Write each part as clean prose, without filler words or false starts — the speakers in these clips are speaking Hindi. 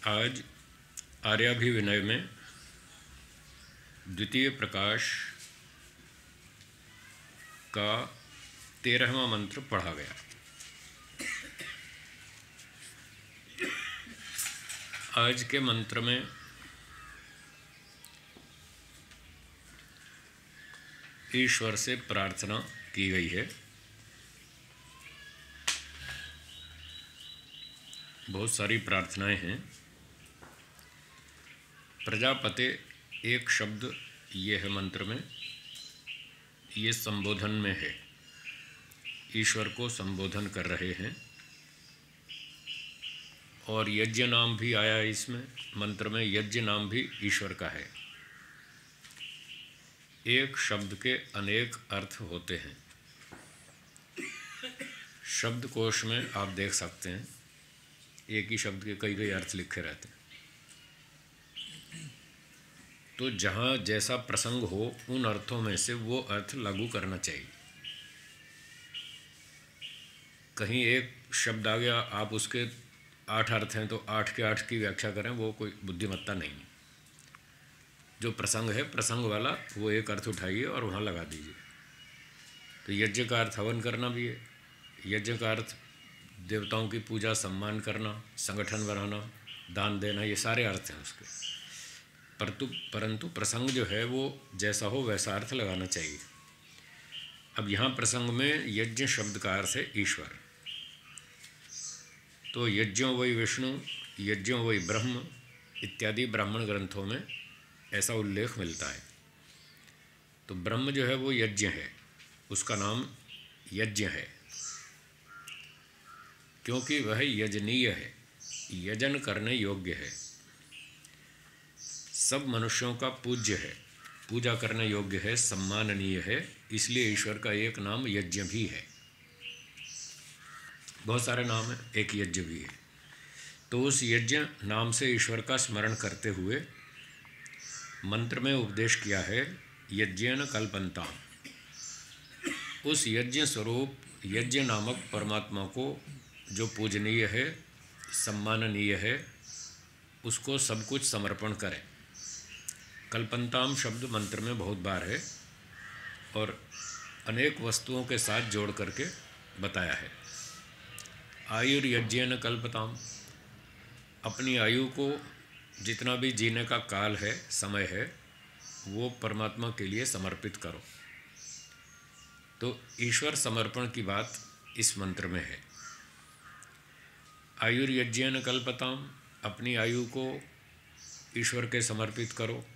आज आर्याभिविनय में द्वितीय प्रकाश का 13वां मंत्र पढ़ा गया। आज के मंत्र में ईश्वर से प्रार्थना की गई है। बहुत सारी प्रार्थनाएं हैं। प्रजापते एक शब्द ये है मंत्र में, ये संबोधन में है, ईश्वर को संबोधन कर रहे हैं। और यज्ञ नाम भी आया है इसमें मंत्र में, यज्ञ नाम भी ईश्वर का है। एक शब्द के अनेक अर्थ होते हैं। शब्दकोश में आप देख सकते हैं एक ही शब्द के कई कई अर्थ लिखे रहते हैं। तो जहाँ जैसा प्रसंग हो उन अर्थों में से वो अर्थ लागू करना चाहिए। कहीं एक शब्द आ गया, आप उसके 8 अर्थ हैं तो 8 के 8 की व्याख्या करें, वो कोई बुद्धिमत्ता नहीं है। जो प्रसंग है प्रसंग वाला वो एक अर्थ उठाइए और वहाँ लगा दीजिए। तो यज्ञ का अर्थ हवन करना भी है, यज्ञ का अर्थ देवताओं की पूजा सम्मान करना, संगठन बनाना, दान देना, ये सारे अर्थ हैं उसके। परंतु प्रसंग जो है वो जैसा हो वैसा अर्थ लगाना चाहिए। अब यहाँ प्रसंग में यज्ञ शब्द का अर्थ है ईश्वर। तो यज्ञों वै विष्णु, यज्ञों वै ब्रह्म इत्यादि ब्राह्मण ग्रंथों में ऐसा उल्लेख मिलता है। तो ब्रह्म जो है वो यज्ञ है, उसका नाम यज्ञ है क्योंकि वह यजनीय है, यजन करने योग्य है, सब मनुष्यों का पूज्य है, पूजा करने योग्य है, सम्माननीय है। इसलिए ईश्वर का एक नाम यज्ञ भी है। बहुत सारे नाम हैं, एक यज्ञ भी है। तो उस यज्ञ नाम से ईश्वर का स्मरण करते हुए मंत्र में उपदेश किया है, यज्ञेन कल्पन्ताम्। उस यज्ञ स्वरूप यज्ञ नामक परमात्मा को जो पूजनीय है, सम्माननीय है, उसको सब कुछ समर्पण करें। कल्पन्ताम् शब्द मंत्र में बहुत बार है और अनेक वस्तुओं के साथ जोड़ करके बताया है। आयुर्यज्ञेन कल्पताम्, अपनी आयु को जितना भी जीने का काल है, समय है, वो परमात्मा के लिए समर्पित करो। तो ईश्वर समर्पण की बात इस मंत्र में है। आयुर्यज्ञेन कल्पताम्, अपनी आयु को ईश्वर के समर्पित करो।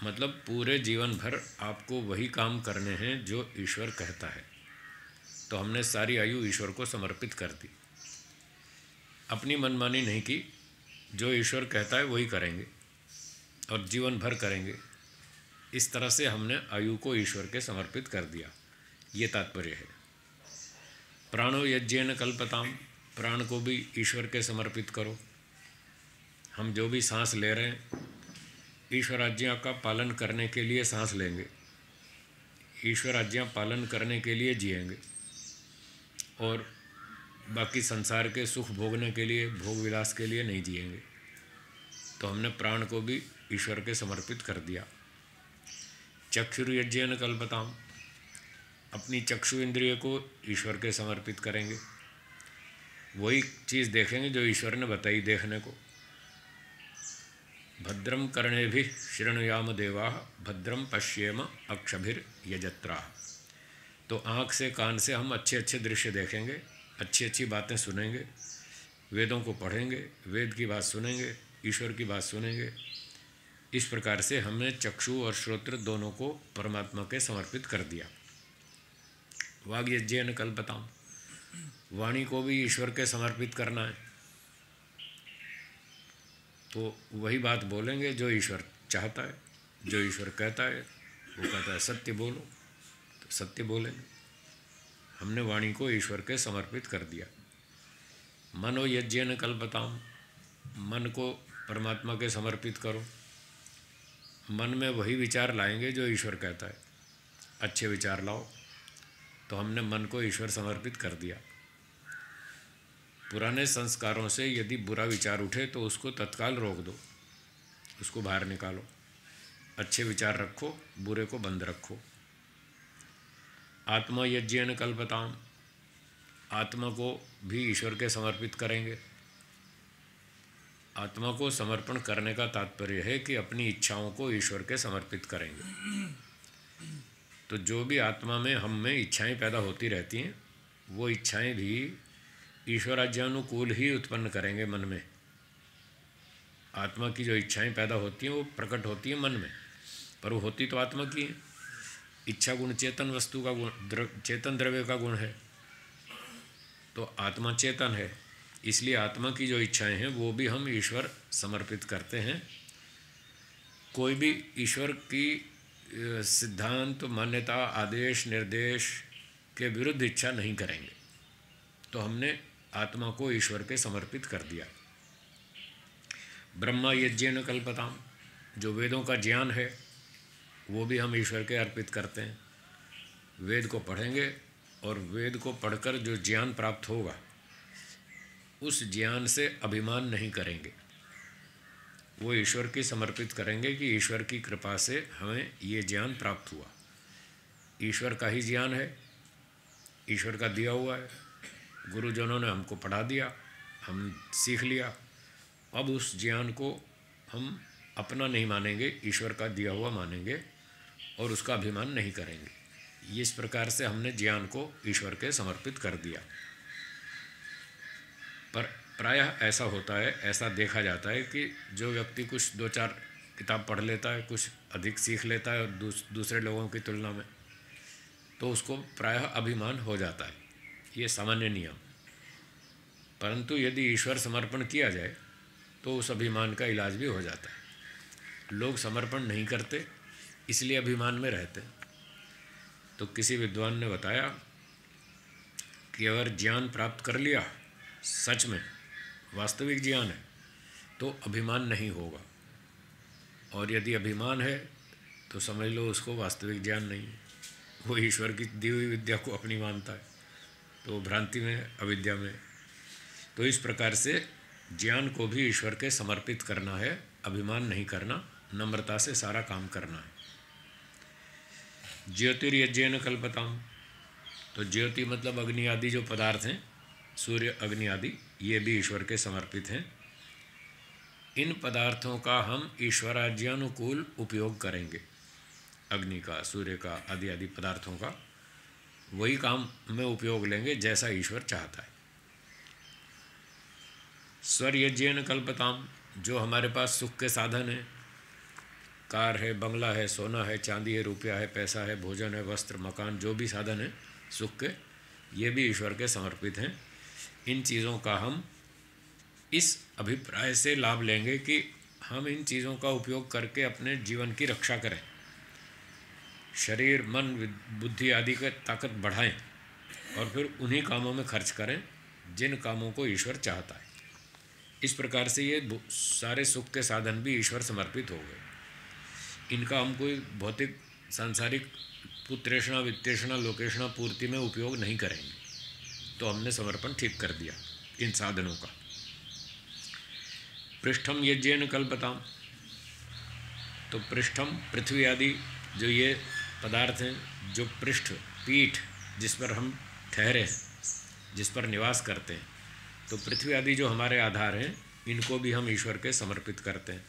मतलब पूरे जीवन भर आपको वही काम करने हैं जो ईश्वर कहता है। तो हमने सारी आयु ईश्वर को समर्पित कर दी, अपनी मनमानी नहीं की। जो ईश्वर कहता है वही करेंगे और जीवन भर करेंगे। इस तरह से हमने आयु को ईश्वर के समर्पित कर दिया, ये तात्पर्य है। प्राणो यज्ञेन कल्पताम्, प्राण को भी ईश्वर के समर्पित करो। हम जो भी सांस ले रहे हैं ईश्वर आज्ञा का पालन करने के लिए सांस लेंगे, ईश्वर आज्ञा पालन करने के लिए जिएंगे और बाकी संसार के सुख भोगने के लिए, भोग विलास के लिए नहीं जिएंगे। तो हमने प्राण को भी ईश्वर के समर्पित कर दिया। चक्षुर्यज्ञेन कल्पताम्, अपनी चक्षु इंद्रिय को ईश्वर के समर्पित करेंगे। वही चीज़ देखेंगे जो ईश्वर ने बताई देखने को। भद्रम कर्णेभिः शृणुयाम देवाः, भद्रम पश्येम अक्षभिर्यजत्राः। तो आँख से कान से हम अच्छे अच्छे दृश्य देखेंगे, अच्छी अच्छी बातें सुनेंगे, वेदों को पढ़ेंगे, वेद की बात सुनेंगे, ईश्वर की बात सुनेंगे। इस प्रकार से हमने चक्षु और श्रोत्र दोनों को परमात्मा के समर्पित कर दिया। वाग्यज्ञेन कल्पताम्, वाणी को भी ईश्वर के समर्पित करना है। तो वही बात बोलेंगे जो ईश्वर चाहता है, जो ईश्वर कहता है। वो कहता है सत्य बोलो, तो सत्य बोलेंगे। हमने वाणी को ईश्वर के समर्पित कर दिया। मनो यज्ञेन कल्पताम्, मन को परमात्मा के समर्पित करो। मन में वही विचार लाएंगे जो ईश्वर कहता है, अच्छे विचार लाओ। तो हमने मन को ईश्वर समर्पित कर दिया। पुराने संस्कारों से यदि बुरा विचार उठे तो उसको तत्काल रोक दो, उसको बाहर निकालो। अच्छे विचार रखो, बुरे को बंद रखो। आत्मा यज्ञेन कल्पताम, आत्मा को भी ईश्वर के समर्पित करेंगे। आत्मा को समर्पण करने का तात्पर्य है कि अपनी इच्छाओं को ईश्वर के समर्पित करेंगे। तो जो भी आत्मा में हम में इच्छाएं पैदा होती रहती हैं, वो इच्छाएं भी ईश्वराज्ञानुकूल ही उत्पन्न करेंगे मन में। आत्मा की जो इच्छाएं पैदा होती हैं वो प्रकट होती हैं मन में, पर वो होती तो आत्मा की है। इच्छा गुण चेतन वस्तु का गुण, चेतन द्रव्य का गुण है, तो आत्मा चेतन है, इसलिए आत्मा की जो इच्छाएं हैं वो भी हम ईश्वर समर्पित करते हैं। कोई भी ईश्वर की सिद्धांत, मान्यता, आदेश, निर्देश के विरुद्ध इच्छा नहीं करेंगे, तो हमने आत्मा को ईश्वर के समर्पित कर दिया। ब्रह्मा यज्ञेन कल्पताम, जो वेदों का ज्ञान है वो भी हम ईश्वर के अर्पित करते हैं। वेद को पढ़ेंगे और वेद को पढ़कर जो ज्ञान प्राप्त होगा उस ज्ञान से अभिमान नहीं करेंगे, वो ईश्वर की समर्पित करेंगे कि ईश्वर की कृपा से हमें ये ज्ञान प्राप्त हुआ। ईश्वर का ही ज्ञान है, ईश्वर का दिया हुआ है, गुरुजनों ने हमको पढ़ा दिया, हम सीख लिया। अब उस ज्ञान को हम अपना नहीं मानेंगे, ईश्वर का दिया हुआ मानेंगे और उसका अभिमान नहीं करेंगे। इस प्रकार से हमने ज्ञान को ईश्वर के समर्पित कर दिया। पर प्रायः ऐसा होता है, ऐसा देखा जाता है कि जो व्यक्ति कुछ 2-4 किताब पढ़ लेता है, कुछ अधिक सीख लेता है और दूसरे लोगों की तुलना में, तो उसको प्रायः अभिमान हो जाता है। ये सामान्य नियम। परंतु यदि ईश्वर समर्पण किया जाए तो उस अभिमान का इलाज भी हो जाता है। लोग समर्पण नहीं करते, इसलिए अभिमान में रहते। तो किसी विद्वान ने बताया कि अगर ज्ञान प्राप्त कर लिया, सच में वास्तविक ज्ञान है, तो अभिमान नहीं होगा, और यदि अभिमान है तो समझ लो उसको वास्तविक ज्ञान नहीं है, वो ईश्वर की दी हुई विद्या को अपनी मानता है, तो भ्रांति में, अविद्या में। तो इस प्रकार से ज्ञान को भी ईश्वर के समर्पित करना है, अभिमान नहीं करना, नम्रता से सारा काम करना है। ज्योतिर्यज्ञेन कल्पताम, तो ज्योति मतलब अग्नि आदि जो पदार्थ हैं, सूर्य, अग्नि आदि, ये भी ईश्वर के समर्पित हैं। इन पदार्थों का हम ईश्वराज्ञानुकूल उपयोग करेंगे। अग्नि का, सूर्य का, आदि आदि पदार्थों का वही काम में उपयोग लेंगे जैसा ईश्वर चाहता है। स्वर्यज्ञेन कल्पताम, जो हमारे पास सुख के साधन हैं, कार है, बंगला है, सोना है, चांदी है, रुपया है, पैसा है, भोजन है, वस्त्र, मकान, जो भी साधन है सुख के, ये भी ईश्वर के समर्पित हैं। इन चीज़ों का हम इस अभिप्राय से लाभ लेंगे कि हम इन चीज़ों का उपयोग करके अपने जीवन की रक्षा करें, शरीर, मन, बुद्धि आदि की ताकत बढ़ाएं और फिर उन्हीं कामों में खर्च करें जिन कामों को ईश्वर चाहता है। इस प्रकार से ये सारे सुख के साधन भी ईश्वर समर्पित हो गए। इनका हम कोई भौतिक, सांसारिक पुत्रेषणा, वित्तेषणा, लोकेषणा पूर्ति में उपयोग नहीं करेंगे, तो हमने समर्पण ठीक कर दिया इन साधनों का। पृष्ठम यज्ञेन कल्पताम, तो पृष्ठम, पृथ्वी आदि जो ये पदार्थ हैं, जो पृष्ठ, पीठ, जिस पर हम ठहरे हैं, जिस पर निवास करते हैं, तो पृथ्वी आदि जो हमारे आधार हैं, इनको भी हम ईश्वर के समर्पित करते हैं।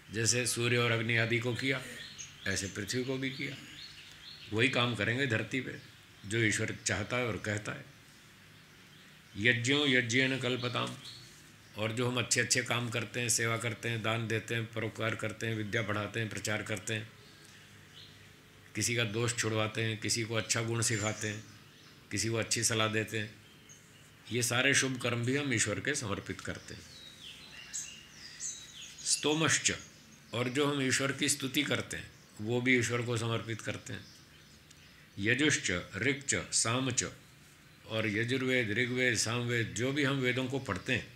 जैसे सूर्य और अग्नि आदि को किया, ऐसे पृथ्वी को भी किया। वही काम करेंगे धरती पे जो ईश्वर चाहता है और कहता है। यज्ञों यज्ञेन कल्पताम, और जो हम अच्छे अच्छे काम करते हैं, सेवा करते हैं, दान देते हैं, परोपकार करते हैं, विद्या पढ़ाते हैं, प्रचार करते हैं, किसी का दोष छुड़वाते हैं, किसी को अच्छा गुण सिखाते हैं, किसी को अच्छी सलाह देते हैं, ये सारे शुभ कर्म भी हम ईश्वर के समर्पित करते हैं। स्तोमश्च, और जो हम ईश्वर की स्तुति करते हैं वो भी ईश्वर को समर्पित करते हैं। यजुश्च, ऋक्च, सामच, और यजुर्वेद, ऋग्वेद, सामवेद, जो भी हम वेदों को पढ़ते हैं,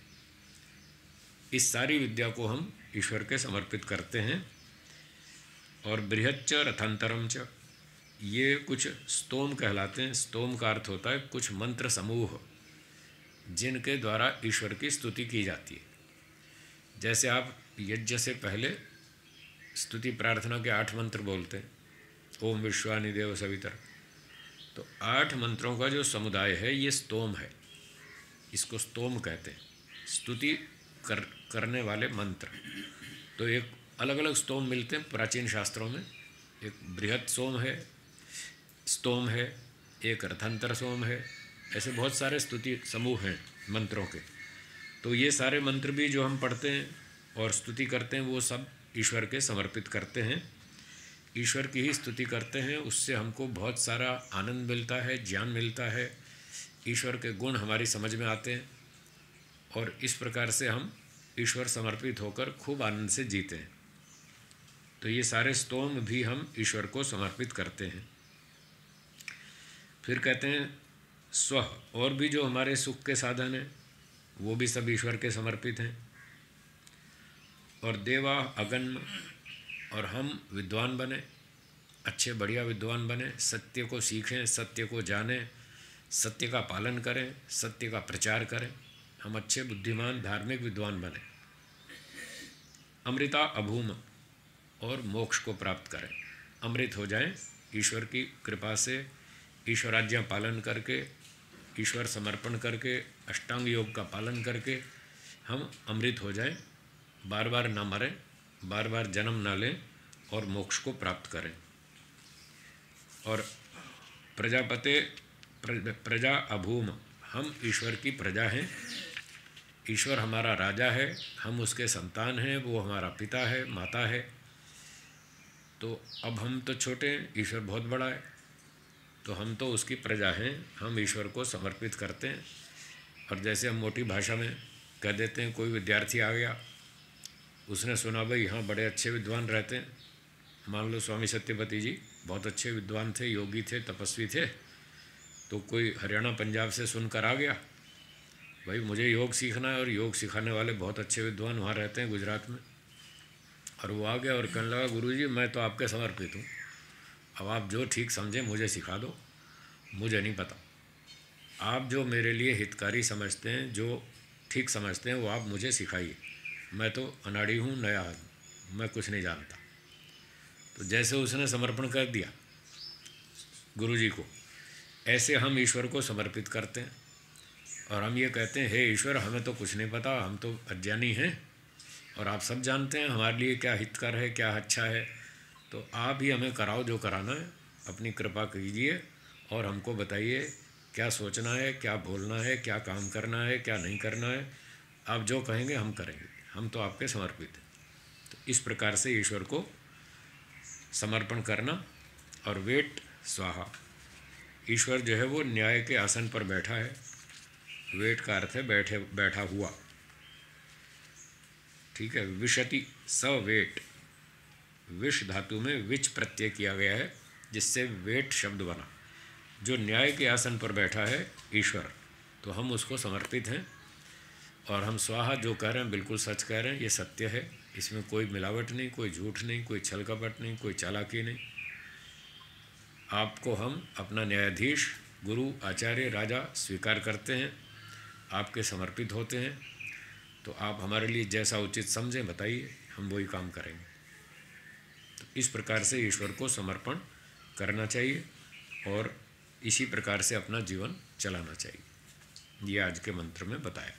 इस सारी विद्या को हम ईश्वर के समर्पित करते हैं। और बृहच्च रथांतरम च, ये कुछ स्तोम कहलाते हैं। स्तोम का अर्थ होता है कुछ मंत्र समूह, जिनके द्वारा ईश्वर की स्तुति की जाती है। जैसे आप यज्ञ से पहले स्तुति प्रार्थना के 8 मंत्र बोलते हैं, ओम विश्वानि देव सवितर। तो 8 मंत्रों का जो समुदाय है ये स्तोम है, इसको स्तोम कहते हैं, स्तुति करने वाले मंत्र। तो एक अलग अलग स्तोम मिलते हैं प्राचीन शास्त्रों में। एक बृहत सोम है, स्तोम है, एक रथांतर सोम है, ऐसे बहुत सारे स्तुति समूह हैं मंत्रों के। तो ये सारे मंत्र भी जो हम पढ़ते हैं और स्तुति करते हैं वो सब ईश्वर के समर्पित करते हैं, ईश्वर की ही स्तुति करते हैं। उससे हमको बहुत सारा आनंद मिलता है, ज्ञान मिलता है, ईश्वर के गुण हमारी समझ में आते हैं और इस प्रकार से हम ईश्वर समर्पित होकर खूब आनंद से जीते हैं। तो ये सारे स्तोम भी हम ईश्वर को समर्पित करते हैं। फिर कहते हैं स्व, और भी जो हमारे सुख के साधन हैं वो भी सब ईश्वर के समर्पित हैं। और देवा अगन्म, और हम विद्वान बने, अच्छे बढ़िया विद्वान बने, सत्य को सीखें, सत्य को जानें, सत्य का पालन करें, सत्य का प्रचार करें, हम अच्छे बुद्धिमान धार्मिक विद्वान बने। अमृता अभूम, और मोक्ष को प्राप्त करें, अमृत हो जाएं ईश्वर की कृपा से, ईश्वराज्ञा पालन करके, ईश्वर समर्पण करके, अष्टांग योग का पालन करके हम अमृत हो जाएं, बार बार ना मरें, बार बार जन्म ना लें और मोक्ष को प्राप्त करें। और प्रजापते प्रजा अभूम, हम ईश्वर की प्रजा हैं, ईश्वर हमारा राजा है, हम उसके संतान हैं, वो हमारा पिता है, माता है। तो अब हम तो छोटे हैं, ईश्वर बहुत बड़ा है, तो हम तो उसकी प्रजा हैं, हम ईश्वर को समर्पित करते हैं। और जैसे हम मोटी भाषा में कह देते हैं, कोई विद्यार्थी आ गया, उसने सुना भाई यहाँ बड़े अच्छे विद्वान रहते हैं, मान लो स्वामी सत्यपति जी बहुत अच्छे विद्वान थे, योगी थे, तपस्वी थे, तो कोई हरियाणा पंजाब से सुनकर आ गया, भाई मुझे योग सीखना है और योग सिखाने वाले बहुत अच्छे विद्वान वहाँ रहते हैं गुजरात में। और वो आ गया और कहने लगा गुरुजी मैं तो आपके समर्पित हूँ, अब आप जो ठीक समझें मुझे सिखा दो, मुझे नहीं पता, आप जो मेरे लिए हितकारी समझते हैं, जो ठीक समझते हैं वो आप मुझे सिखाइए, मैं तो अनाड़ी हूँ, नया हूँ, मैं कुछ नहीं जानता। तो जैसे उसने समर्पण कर दिया गुरुजी को, ऐसे हम ईश्वर को समर्पित करते हैं और हम ये कहते हैं हे ईश्वर हमें तो कुछ नहीं पता, हम तो अज्ञानी हैं और आप सब जानते हैं हमारे लिए क्या हितकर है, क्या अच्छा है, तो आप ही हमें कराओ जो कराना है, अपनी कृपा कीजिए और हमको बताइए क्या सोचना है, क्या बोलना है, क्या काम करना है, क्या नहीं करना है, आप जो कहेंगे हम करेंगे, हम तो आपके समर्पित हैं। तो इस प्रकार से ईश्वर को समर्पण करना। और वेट स्वाहा, ईश्वर जो है वो न्याय के आसन पर बैठा है, वेट का अर्थ है बैठा हुआ, ठीक है। विशति सवेट, विष धातु में विच प्रत्यय किया गया है जिससे वेट शब्द बना, जो न्याय के आसन पर बैठा है ईश्वर, तो हम उसको समर्पित हैं। और हम स्वाहा जो कह रहे हैं बिल्कुल सच कह रहे हैं, ये सत्य है, इसमें कोई मिलावट नहीं, कोई झूठ नहीं, कोई छल कपट नहीं, कोई चालाकी नहीं। आपको हम अपना न्यायाधीश, गुरु, आचार्य, राजा स्वीकार करते हैं, आपके समर्पित होते हैं, तो आप हमारे लिए जैसा उचित समझें बताइए, हम वही काम करेंगे। तो इस प्रकार से ईश्वर को समर्पण करना चाहिए और इसी प्रकार से अपना जीवन चलाना चाहिए। ये आज के मंत्र में बताया।